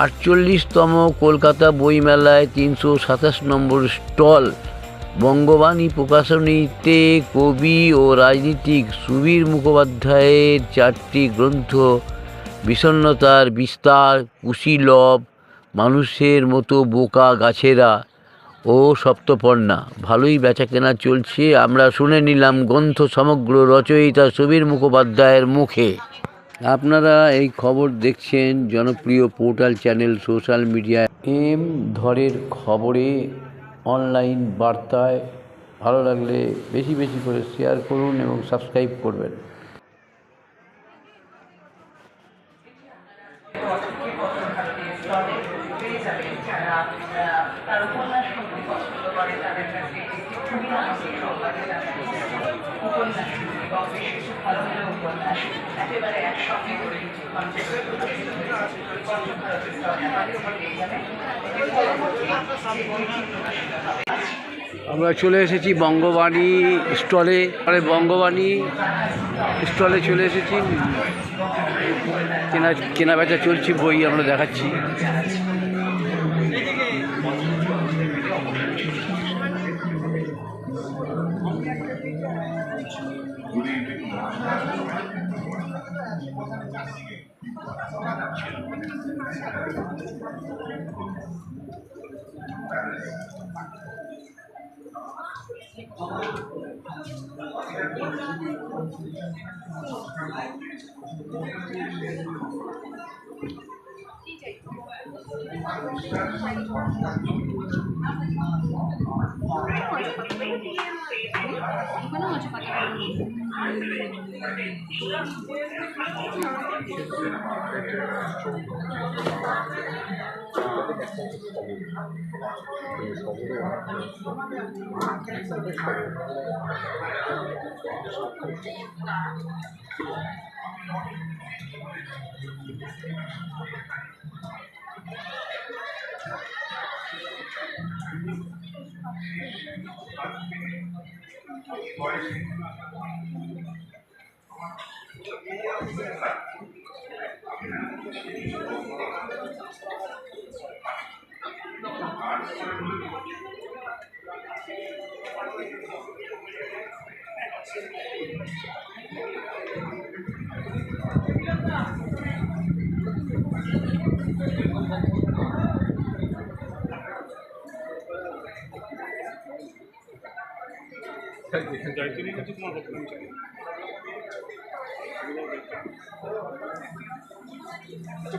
48তম কলকাতা বইমেলায় 327 নম্বর স্টল। বঙ্গবাণী প্রকাশনীতে কবি ও রাজনীতিক সুবীর মুখোপাধ্যায়ের 4টি গ্রন্থ বিষণ্ণতার বিস্তার, কুশীলব, মানুষের মতো বোকা গাছেরা ও সপ্তপর্ণা ভালোই বেচাকেনা চলছে। আমরা শুনে নিলাম গ্রন্থ সমগ্র রচয়িতা সুবীর মুখোপাধ্যায়ের মুখে। আপনারা এই খবর দেখছেন জনপ্রিয় পোর্টাল চ্যানেল সোশ্যাল মিডিয়ায় এম ধরের খবরে অনলাইন বার্তায়। ভালো লাগলে বেশি বেশি করে শেয়ার করুন এবং সাবস্ক্রাইব করবেন। আমরা চলে এসেছি বঙ্গবাণী স্টলে। বঙ্গবাণী স্টলে চলে এসেছি, কেনা বেচা চলছে, বই আমরা দেখাচ্ছি।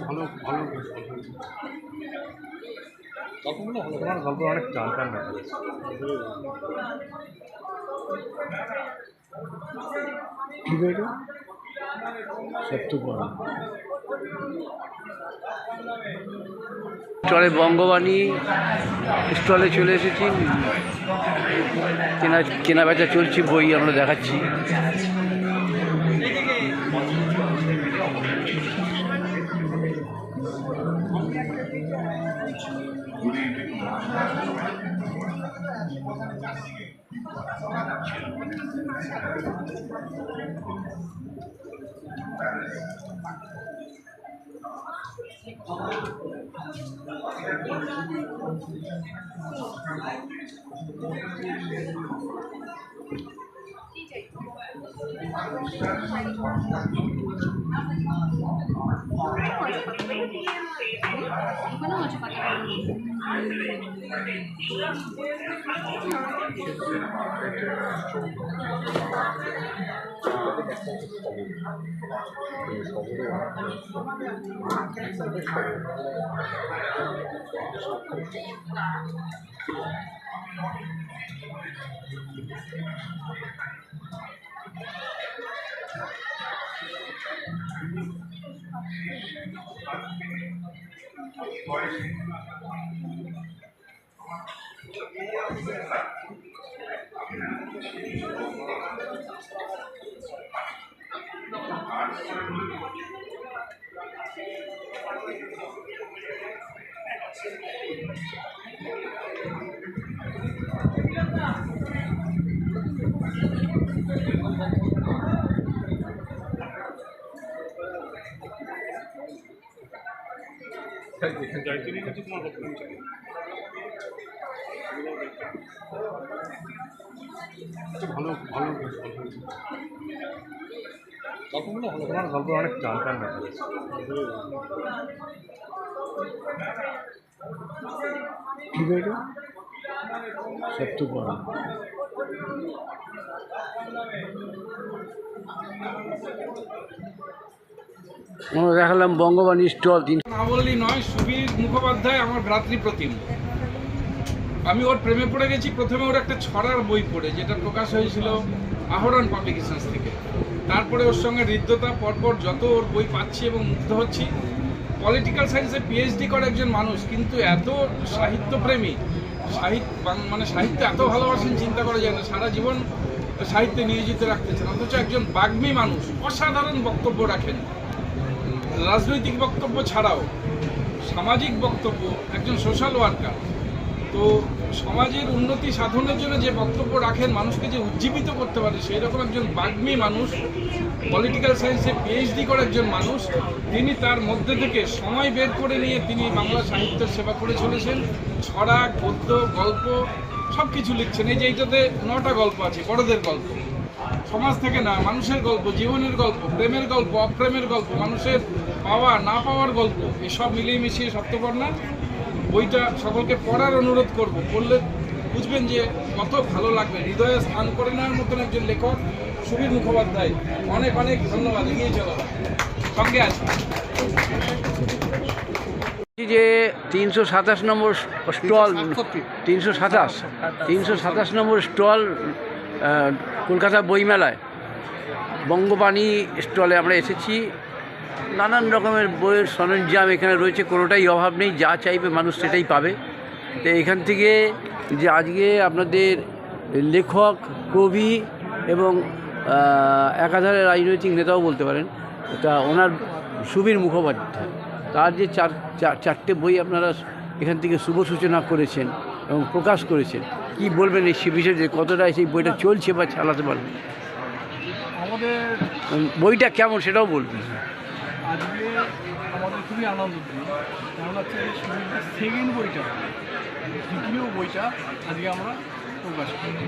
ভালো ভালো গল্পগুলো ভালো, তোমার গল্প অনেক জানতাম না। কি বলবো স্টলে বঙ্গবাণী স্টলে চলে এসেছি, কেনা বেচা চলছে, বই আমরা দেখাচ্ছি। জয়তুলির কাছে তোমার কত নাম চাই? ভালো ভালো গল্পগুলো ভালো, তোমার গল্প অনেক জানতাম না। কি বইটা? সত্যপর। আমরা দেখালাম বঙ্গবাণী স্টল না বললেই নয়, সুবীর মুখোপাধ্যায় আমার ভ্রাতৃপ্রতিম। আমি ওর প্রেমে পড়ে গেছি প্রথমে ওর একটা ছড়ার বই পড়ে, যেটা প্রকাশ হয়েছিল আহরণ পাবলিকেশনস থেকে। তারপরে ওর সঙ্গে হৃদ্যতা, পরপর যত ওর বই পাচ্ছি এবং মুগ্ধ হচ্ছি। পলিটিক্যাল সায়েন্সে পিএইচডি করে একজন মানুষ, কিন্তু এত সাহিত্যপ্রেমী, মানে সাহিত্য এত ভালোবাসেন চিন্তা করা যায় না। সারা জীবন সাহিত্যে নিয়োজিত রাখতেছেন, অথচ একজন বাগ্মী মানুষ, অসাধারণ বক্তব্য রাখেন। রাজনৈতিক বক্তব্য ছাড়াও সামাজিক বক্তব্য, একজন সোশ্যাল ওয়ার্কার। তো সমাজের উন্নতি সাধনের জন্য যে বক্তব্য রাখেন, মানুষকে যে উজ্জীবিত করতে পারে, সেই রকম একজন বাগ্মী মানুষ, পলিটিক্যাল সায়েন্সে পিএইচডি করে একজন মানুষ। তিনি তার মধ্যে থেকে সময় বের করে নিয়ে তিনি বাংলা সাহিত্যের সেবা করে চলেছেন। ছড়া, গদ্য, গল্প সব কিছু লিখছেন। এই যে এইটাতে 9টা গল্প আছে, বড়দের গল্প, সমাজ থেকে না, মানুষের গল্প, জীবনের গল্প, প্রেমের গল্প, অপ্রেমের গল্প, মানুষের পাওয়া না পাওয়ার গল্প, এসব মিলিয়ে মিশিয়ে সপ্তপর্ণা। বইটা সকলকে পড়ার অনুরোধ করব, পড়লে বুঝবেন যে কত ভালো লাগবে। হৃদয়ে স্থান করে নেওয়ার মতন একজন লেখক সুবীর মুখোপাধ্যায়। অনেক অনেক ধন্যবাদ। এগিয়ে চলো, সঙ্গে আছি। যে 327 নম্বর স্টল, 327 নম্বর স্টল কলকাতা বইমেলায় বঙ্গবাণী স্টলে আমরা এসেছি। নানান রকমের বইয়ের সরঞ্জাম এখানে রয়েছে, কোনোটাই অভাব নেই, যা চাইবে মানুষ সেটাই পাবে। তো এখান থেকে যে আজকে আপনাদের লেখক, কবি এবং একাধারে রাজনৈতিক নেতাও বলতে পারেন, এটা ওনার সুবীর মুখোপাধ্যায়, তার যে চারটে বই আপনারা এখান থেকে শুভ সূচনা করেছেন এবং প্রকাশ করেছেন, কি বলবেন এই বিষয়ে, যে কতটা সেই বইটা চলছে বা চালাতে পারবেন? আমাদের বইটা কেমন সেটাও বলবেন। আজকে আমাদের খুবই আনন্দ দিন, কারণ হচ্ছে সুবীরের সেকেন্ড বইটা, দ্বিতীয় বইটা আজকে আমরা প্রকাশ করি।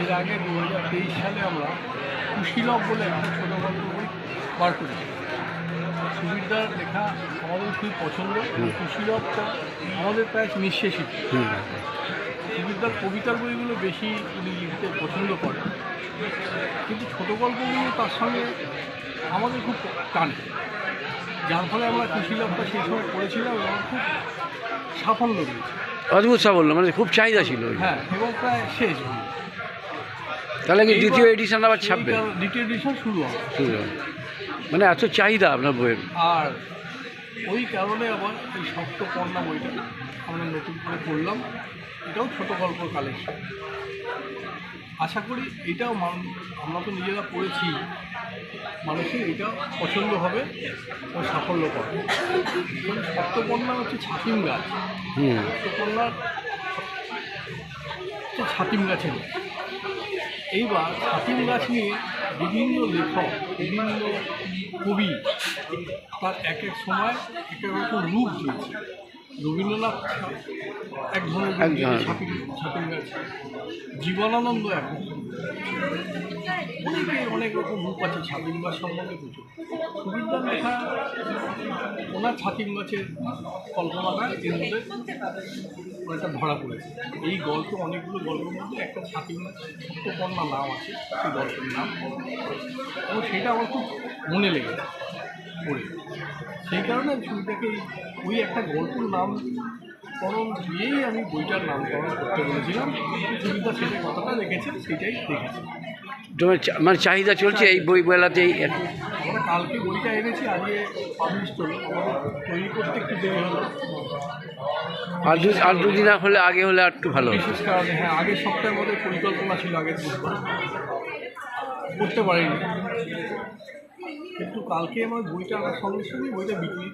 এর আগে 2023 সালে আমরা কুশীলব বলে একটা ছোটো গল্প বই বার করেছি। সুবীরদার লেখা আমাদের খুবই পছন্দ। কুশীলবটা আমাদের প্রায় নিঃশেষিত। সুবীরদার কবিতার বইগুলো বেশি উনি লিখতে পছন্দ করে, কিন্তু ছোটো গল্পগুলো তার সঙ্গে আমাদের খুব টানে, যার ফলে আমরা কুশীলবটা সেই সময় পড়েছিলাম এবং খুব সাফল্য রয়েছে। অদ্ভুত সাফল্য, মানে খুব চাহিদা ছিল। হ্যাঁ, এবং প্রায় শেষ। তাহলে কি দ্বিতীয় এডিশন আবার ছাপবে? দ্বিতীয় এডিশন শুরু হবে। মানে এত চাহিদা আপনার বইয়ের। আর ওই কারণে আবার এই সপ্তপর্ণা বইটা আমরা নতুন করে পড়লাম। এটাও ছোটো গল্প কালেকশন। আশা করি এটাও আমরা তো নিজেরা পড়েছি, মানুষের এটা পছন্দ হবে ও সাফল্য পাবে। সপ্তপর্ণা হচ্ছে ছাতিম গাছ। সপ্তপর্ণার হচ্ছে ছাতিম গাছের। এইবার ছাতিম গাছ নিয়ে বিভিন্ন লেখক, বিভিন্ন কবি তার এক এক সময় এক এক রকম রূপ দিয়েছে। রবীন্দ্রনাথ এক ধরনের ছাতিম গাছ, জীবনানন্দ এক, অনেক রকম রূপ আছে ছাতিম গাছ সম্বন্ধে প্রচুর। সুবীরদার লেখা ওনার ছাতিম গাছের কল্পনাটা এর মধ্যে অনেকটা ধরা পড়েছে। এই গল্প, অনেকগুলো গল্পের মধ্যে একটা ছাতিম গাছ সপ্তপর্ণা নাম আছে, সেই গল্পের নাম, এবং সেটা আমার খুব মনে লেগেছে পড়ে। সেই কারণে আমি সুবিধাকে ওই একটা গল্পের নামকরণ দিয়েই আমি বইটার নামকরণ করতে বলেছিলাম। সুবিধা সেটা কথাটা রেখেছে, সেটাই দেখেছি। মানে চাহিদা চলছে এই বই মেলাতেই। আমরা কালকে বইটা এনেছি, আজকে পাবলিশ করলো, আমাদের তৈরি করতে একটু দেরি হলো। আর দুদিন হলে আগে হলে আর একটু ভালো। বিশেষ কারণে হ্যাঁ, আগের সপ্তাহের মধ্যে পরিকল্পনা ছিল, আগের বুধবার করতে পারিনি। কিন্তু কালকে আমার বইটা আনার সঙ্গে সঙ্গে বইটা বিক্রি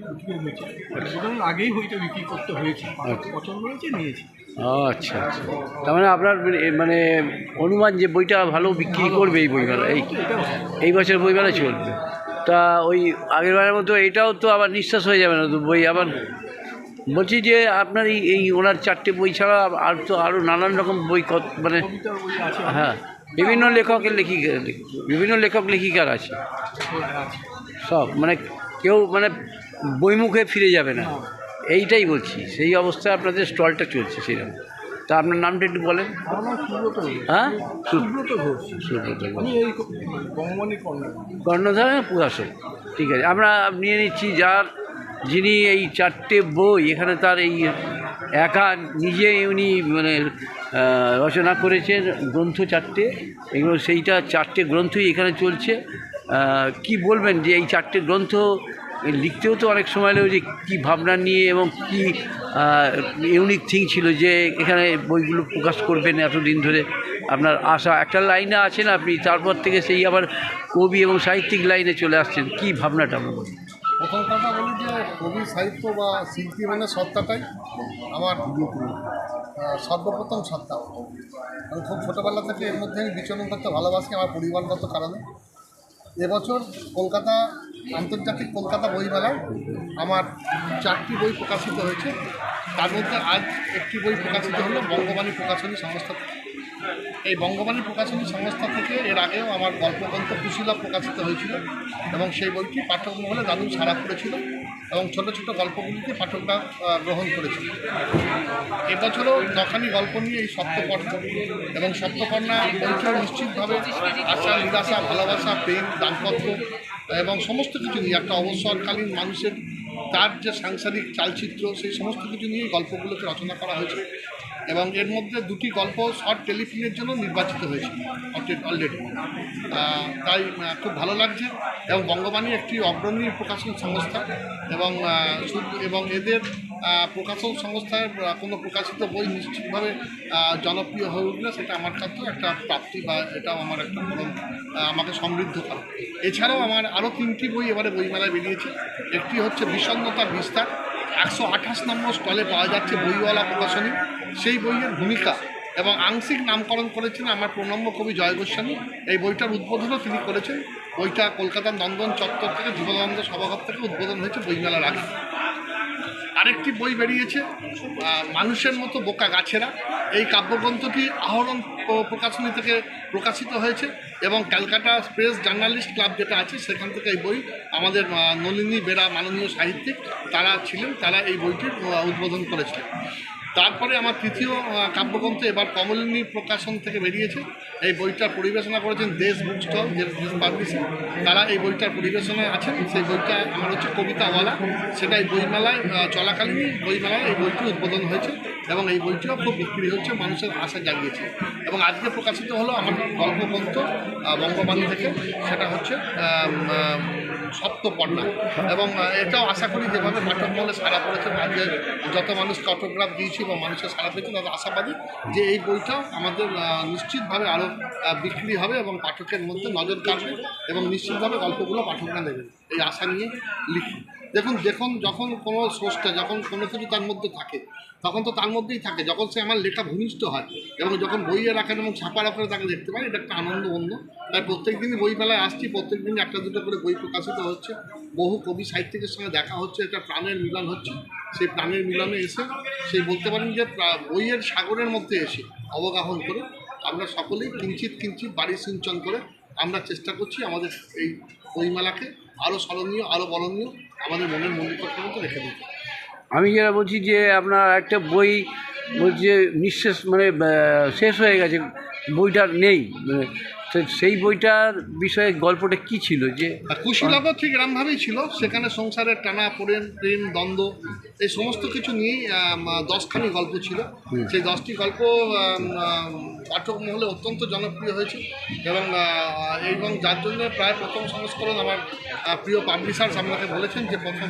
হয়েছে, সুতরাং আগেই বইটা বিক্রি করতে হয়েছে। পছন্দ হয়েছে, নিয়েছি। আচ্ছা আচ্ছা, তার মানে আপনার মানে অনুমান যে বইটা ভালো বিক্রি করবে এই বইমেলা, এই বছর বইমেলা চলবে। তা ওই আগের বারের মতো এটাও তো আবার নিঃশ্বাস হয়ে যাবে না তো বই আবার? বলছি যে আপনার এই ওনার 4টে বই ছাড়া আর তো আরও নানান রকম বই মানে কবিতার বই আছে হ্যাঁ বিভিন্ন বিভিন্ন লেখক লেখিকার আছে আছে। সব, মানে কেউ মানে বইমুখে ফিরে যাবে না, এইটাই বলছি। সেই অবস্থায় আপনাদের স্টলটা চলছে সেরকম। তা আপনার নামটা একটু বলেন। আমার নাম সুব্রত ঘোষ। হ্যাঁ, সুব্রত ঘোষ। সুব্রত ঘোষ। আমি এই বঙ্গবাণী কর্নার। কর্ণধার প্রকাশক, ঠিক আছে। আমরা নিয়ে নিচ্ছি যিনি এই 4টে বই এখানে তার এই একা নিজে উনি মানে রচনা করেছেন গ্রন্থ 4টে, এগুলো সেইটা 4টে গ্রন্থই এখানে চলছে। কি বলবেন যে এই 4টে গ্রন্থ লিখতেও তো অনেক সময় লাগলো, যে কী ভাবনা নিয়ে এবং কী ইউনিক থিং ছিল যে এখানে বইগুলো প্রকাশ করবেন এতদিন ধরে আপনার আশা। একটা লাইনে আছেন আপনি, তারপর থেকে সেই আবার কবি এবং সাহিত্যিক লাইনে চলে আসছেন, কী ভাবনাটা বলুন। প্রথম কথা বলি যে কবি সাহিত্য বা শিল্পী মানে সত্তাটাই আমার সর্বপ্রথম সত্তা। আমি খুব ছোটোবেলা থেকে এর মধ্যে আমি বিচরণ করতে ভালোবাসি আমার পরিবারগত কারণে। এবছর কলকাতা আন্তর্জাতিক কলকাতা বইমেলায় আমার 4টি বই প্রকাশিত হয়েছে। তার মধ্যে আজ একটি বই প্রকাশিত হলো বঙ্গবাণী প্রকাশনী সংস্থা থেকে। এই বঙ্গবাণী প্রকাশনী সংস্থা থেকে এর আগেও আমার গল্পগ্রন্থ কুশীলব প্রকাশিত হয়েছিল এবং সেই বইটি পাঠক মহলে দারুণ সাড়া পড়েছিল এবং ছোট ছোট গল্পগুলিকে পাঠকরা গ্রহণ করেছিল। এবছরও 9খানি গল্প নিয়ে এই সপ্তপর্ণা এবং সপ্তপর্ণা বইটিও নিশ্চিতভাবে আশা, নিরাশা, ভালোবাসা, প্রেম, দাম্পত্য এবং সমস্ত কিছু নিয়ে একটা অবসরকালীন মানুষের তার যে সাংসারিক চালচিত্র সেই সমস্ত কিছু নিয়েই গল্পগুলোকে রচনা করা হয়েছে এবং এর মধ্যে 2টি গল্প শর্ট টেলিফিল্মের জন্য নির্বাচিত হয়েছে অলরেডি। তাই খুব ভালো লাগছে এবং বঙ্গবাণী একটি অগ্রণী প্রকাশন সংস্থা এবং এদের প্রকাশন সংস্থায় কোনো প্রকাশিত বই নিশ্চিতভাবে জনপ্রিয় হয়ে উঠলে সেটা আমার কাছে একটা প্রাপ্তি বা এটাও আমার একটা বড় আমাকে সমৃদ্ধ করে। এছাড়াও আমার আরও 3টি বই এবারে বইমেলায় বেরিয়েছে। একটি হচ্ছে বিষণ্ণতার বিস্তার, 128 নম্বর স্টলে পাওয়া যাচ্ছে বইওয়ালা প্রকাশনী। সেই বইয়ের ভূমিকা এবং আংশিক নামকরণ করেছেন আমার প্রণম্য কবি জয় গোস্বামী। এই বইটার উদ্বোধনও তিনি করেছেন। বইটা কলকাতার নন্দন চত্বর থেকে জীবনানন্দ সভাঘর থেকে উদ্বোধন হয়েছে বইমেলার আগে। আরেকটি বই বেরিয়েছে মানুষের মতো বোকা গাছেরা। এই কাব্যগ্রন্থটি আহরণ প্রকাশনী থেকে প্রকাশিত হয়েছে এবং ক্যালকাটা প্রেস জার্নালিস্ট ক্লাব যেটা আছে সেখান থেকে এই বই আমাদের নলিনী বেরা মাননীয় সাহিত্যিক তারা এই বইটির উদ্বোধন করেছিলেন। তারপরে আমার 3য় কাব্যগ্রন্থ এবার কমলিনী প্রকাশন থেকে বেরিয়েছে। এই বইটার পরিবেশনা করেছেন দেশ বুক স্টল, দেশ পাবলিশিং, তারা এই বইটার পরিবেশনায় আছেন। সেই বইটা আমার হচ্ছে কবিতাওয়ালা, সেটা এই বইমেলায় চলাকালীনই বইমেলায় এই বইটি উদ্বোধন হয়েছে এবং এই বইটিও খুব বিক্রি হচ্ছে, মানুষের আশা জাগিয়েছে। এবং আজকে প্রকাশিত হলো আমার গল্পগ্রন্থ বঙ্গবাণী থেকে, সেটা হচ্ছে সপ্তপর্ণা। এবং এটাও আশা করি যেভাবে পাঠক মহলে সাড়া পড়েছেন, আজকে যত মানুষকে অটোগ্রাফ দিয়েছি বা মানুষের সাড়া পেয়েছে তাদের আশাবাদী যে এই বইটাও আমাদের নিশ্চিতভাবে আরও বিক্রি হবে এবং পাঠকের মধ্যে নজর কাড়বে এবং নিশ্চিতভাবে গল্পগুলো পাঠকরা নেবেন এই আশা নিয়ে লিখি। যখন কোনো স্রষ্টা যখন কোনো কিছু তার মধ্যে থাকে তখন তো তার মধ্যেই থাকে। যখন সে আমার লেখা ভূমিষ্ঠ হয় এবং যখন বইয়ে রাখেন এবং ছাপার আকারে তাকে দেখতে পাই, এটা একটা আনন্দ অন্য। তাই প্রত্যেক দিনই বই মেলায় আসছি, প্রত্যেক দিনই 1-2 করে বই প্রকাশিত হচ্ছে, বহু কবি সাহিত্যিকের সঙ্গে দেখা হচ্ছে, এটা প্রাণের মিলন হচ্ছে। সেই প্রাণের মিলনে এসে সেই বলতে পারেন যে বইয়ের সাগরের মধ্যে এসে অবগাহন করে আমরা সকলেই কিঞ্চিৎ কিঞ্চিৎ বাড়ি সিঞ্চন করে আমরা চেষ্টা করছি আমাদের এই বইমেলাকে আরও স্মরণীয়, আরও বলনীয় আমাদের মনের মন্দিরপত্রের মধ্যে রেখে দিতে। আমি যেটা বলছি যে আপনার একটা বই বলছি যে নিঃশেষ মানে শেষ হয়ে গেছে, বইটা নেই, মানে সেই বইটার বিষয়ে গল্পটা কি ছিল? যে কুশীলবও ঠিক এরমভাবেই ছিল, সেখানে সংসারের টানা পোড়েন, প্রেম, দ্বন্দ্ব এই সমস্ত কিছু নিয়েই 10খানি গল্প ছিল। সেই 10টি গল্প পাঠক মহলে অত্যন্ত জনপ্রিয় হয়েছে এবং যার জন্য প্রায় প্রথম সংস্করণ আমার প্রিয় পাবলিশার্স আপনাকে বলেছেন যে প্রথম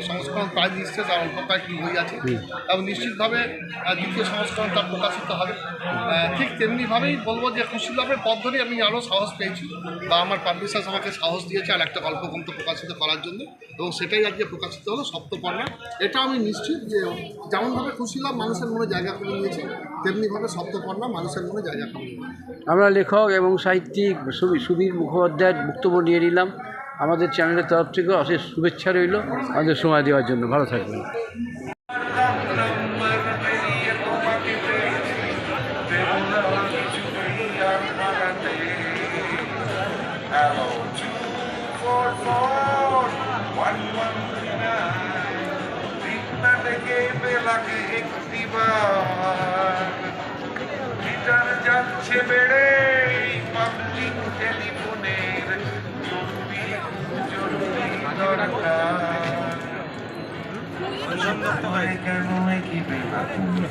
সংস্করণ প্রায় নিশ্চিত আর অল্প কয়েকটি বই আছে এবং নিশ্চিতভাবে 2য় সংস্করণটা প্রকাশিত হবে। ঠিক তেমনিভাবেই বলবো যে কুশীলবের পথ ধরেই আমি আরও সাহস পেয়েছি বা আমার পাবলিশার্স আমাকে সাহস দিয়েছে আর একটা গল্পগ্রন্থ প্রকাশিত করার জন্য এবং সেটাই আজকে প্রকাশিত হলো সপ্তপর্ণা। এটা আমি নিশ্চিত যে যেমনভাবে কুশীলব মানুষের মনে জায়গা করে নিয়েছে তেমনিভাবে সপ্তপর্ণা মানুষের মনে জায়গা করে নিয়েছে। আমরা লেখক এবং সাহিত্যিক সুবীর মুখোপাধ্যায়ের বক্তব্য নিয়ে নিলাম। আমাদের চ্যানেলের তরফ থেকে অশেষ শুভেচ্ছা রইল আমাদের সময় দেওয়ার জন্য। ভালো থাকবেন। Hello, 244-1139 বিঘ্না থেকে বেলাকে একটিবার মিটার যাচ্ছে বেড়ে পাবলিক টেলিফোনের জরুরি দরকার কেন কি বেলা তুমি